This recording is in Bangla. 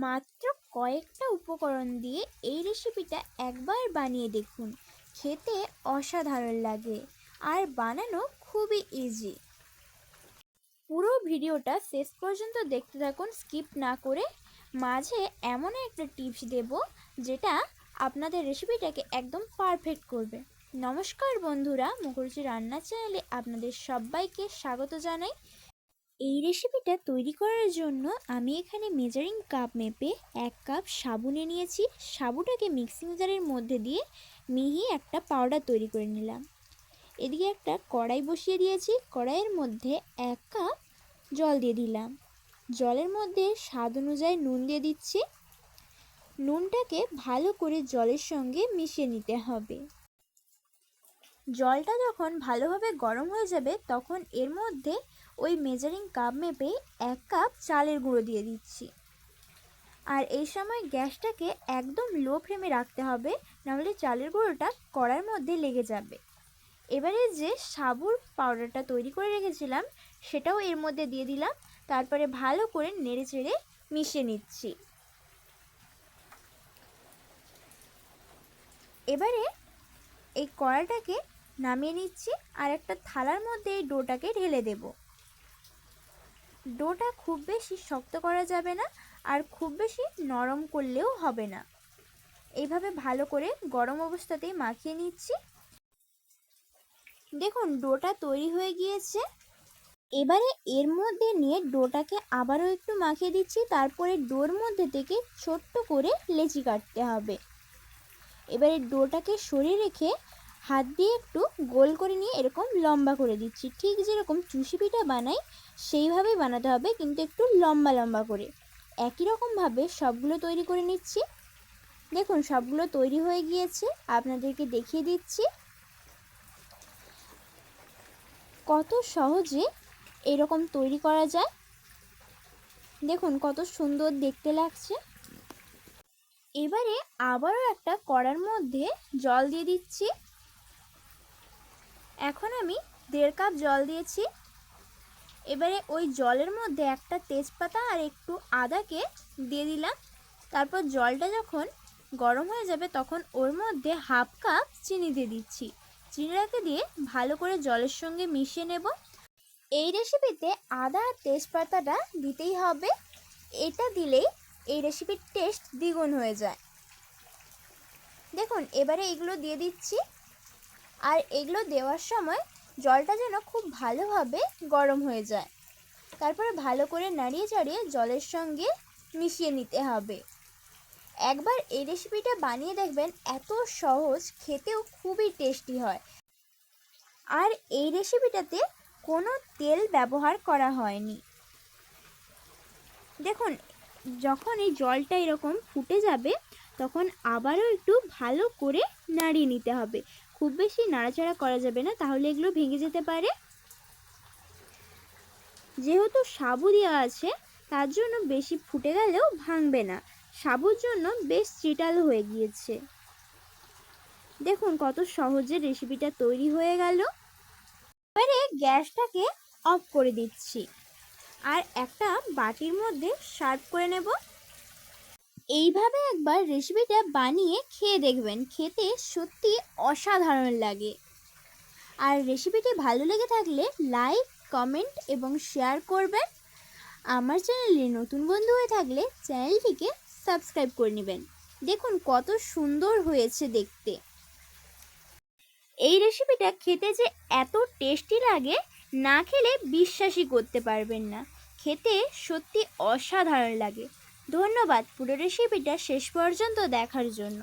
মাত্র কয়েকটা উপকরণ দিয়ে এই রেসিপিটা একবার বানিয়ে দেখুন। খেতে অসাধারণ লাগে আর বানানো খুবই ইজি। পুরো ভিডিওটা শেষ পর্যন্ত দেখতে থাকুন, স্কিপ না করে। মাঝে এমন একটা টিপস দেব যেটা আপনাদের রেসিপিটাকে একদম পারফেক্ট করবে। নমস্কার বন্ধুরা, মুখরুচি রান্না চ্যানেলে আপনাদের সবাইকে স্বাগত জানাই। এই রেসিপিটা তৈরি করার জন্য আমি এখানে মেজারিং কাপ মেপে 1 কাপ সাবু নিয়ে নিয়েছি। সাবুটাকে মিক্সিং জারের মধ্যে দিয়ে মিহি একটা পাউডার তৈরি করে নিলাম। এদিকে একটা কড়াই বসিয়ে দিয়েছি। কড়াইয়ের মধ্যে 1 কাপ জল দিয়ে দিলাম। জলের মধ্যে স্বাদ অনুযায়ী নুন দিয়ে দিচ্ছি। নুনটাকে ভালো করে জলের সঙ্গে মিশিয়ে নিতে হবে। জলটা যখন ভালোভাবে গরম হয়ে যাবে তখন এর মধ্যে ওই মেজারিং কাপ মেপে 1 কাপ চালের গুঁড়ো দিয়ে দিচ্ছি। আর এই সময় গ্যাসটাকে একদম লো ফ্লেমে রাখতে হবে, নাহলে চালের গুঁড়োটা কড়ার মধ্যে লেগে যাবে। এবারে যে সাবুর পাউডারটা তৈরি করে রেখেছিলাম সেটাও এর মধ্যে দিয়ে দিলাম। তারপরে ভালো করে নেড়ে চেড়ে মিশিয়ে নিচ্ছি। এবারে এই কড়াটাকে নামিয়ে নিচ্ছি আর একটা থালার মধ্যে এই ডোটাকে ঢেলে দেব। ডোটা খুব বেশি শক্ত করা যাবে না আর খুব বেশি নরম করলেও হবে না। এইভাবে ভালো করে গরম অবস্থাতেই মাখিয়ে নিচ্ছি। দেখুন ডোটা তৈরি হয়ে গিয়েছে। এবারে এর মধ্যে নিয়ে ডোটাকে আবারও একটু মাখিয়ে দিচ্ছি। তারপরে ডোর মধ্যে থেকে ছোট্ট করে লেচি কাটতে হবে। এবারে ডোটাকে সরিয়ে রেখে হাত দিয়ে একটু গোল করে নিয়ে এরকম লম্বা করে দিচ্ছি। ঠিক যেরকম চুষি পিঠা বানাই সেইভাবেই বানাতে হবে, কিন্তু একটু লম্বা লম্বা করে। একই রকমভাবে সবগুলো তৈরি করে নিচ্ছি। দেখুন সবগুলো তৈরি হয়ে গিয়েছে, আপনাদেরকে দেখিয়ে দিচ্ছি কত সহজে এরকম তৈরি করা যায়। দেখুন কত সুন্দর দেখতে লাগছে। এবারে আবারও একটা কড়ার মধ্যে জল দিয়ে দিচ্ছি। এখন আমি 1.5 কাপ জল দিয়েছি। এবারে ওই জলের মধ্যে একটা তেজপাতা আর একটু আদাকে দিয়ে দিলাম। তারপর জলটা যখন গরম হয়ে যাবে তখন ওর মধ্যে 1/2 কাপ চিনি দিয়ে দিচ্ছি। চিনিটাকে দিয়ে ভালো করে জলের সঙ্গে মিশিয়ে নেব। এই রেসিপিতে আদা আর তেজপাতাটা দিতেই হবে, এটা দিলেই এই রেসিপির টেস্ট দ্বিগুণ হয়ে যায়। দেখুন এবারে এগুলো দিয়ে দিচ্ছি। আর এগুলো দেওয়ার সময় জলটা যেন খুব ভালোভাবে গরম হয়ে যায়। তারপরে ভালো করে নাড়িয়ে চাড়িয়ে জলের সঙ্গে মিশিয়ে নিতে হবে। একবার এই রেসিপিটা বানিয়ে দেখবেন, এত সহজ, খেতেও খুবই টেস্টি হয়। আর এই রেসিপিটাতে কোনো তেল ব্যবহার করা হয়নি। দেখুন যখন এই জলটা এরকম ফুটে যাবে তখন আবারও একটু ভালো করে নাড়িয়ে নিতে হবে। খুব বেশি নাড়াচাড়া করা যাবে না, তাহলে এগুলো ভেঙে যেতে পারে। যেহেতু সাবু দেওয়া আছে তার জন্য বেশি ফুটে গেলেও ভাঙবে না। সাবুর জন্য বেশ চিটাল হয়ে গিয়েছে। দেখুন কত সহজে রেসিপিটা তৈরি হয়ে গেল। এবারে গ্যাসটাকে অফ করে দিচ্ছি আর একটা বাটির মধ্যে সার্ভ করে নেব। এইভাবে একবার রেসিপিটা বানিয়ে খেয়ে দেখবেন, খেতে সত্যি অসাধারণ লাগে। আর রেসিপিটি ভালো লেগে থাকলে লাইক, কমেন্ট এবং শেয়ার করবেন। আমার চ্যানেলে নতুন বন্ধু হয়ে থাকলে চ্যানেলটিকে সাবস্ক্রাইব করে নেবেন। দেখুন কত সুন্দর হয়েছে দেখতে। এই রেসিপিটা খেতে যে এত টেস্টি লাগে, না খেলে বিশ্বাসই করতে পারবেন না। খেতে সত্যি অসাধারণ লাগে। ধন্যবাদ পুরো রেসিপিটা শেষ পর্যন্ত দেখার জন্য।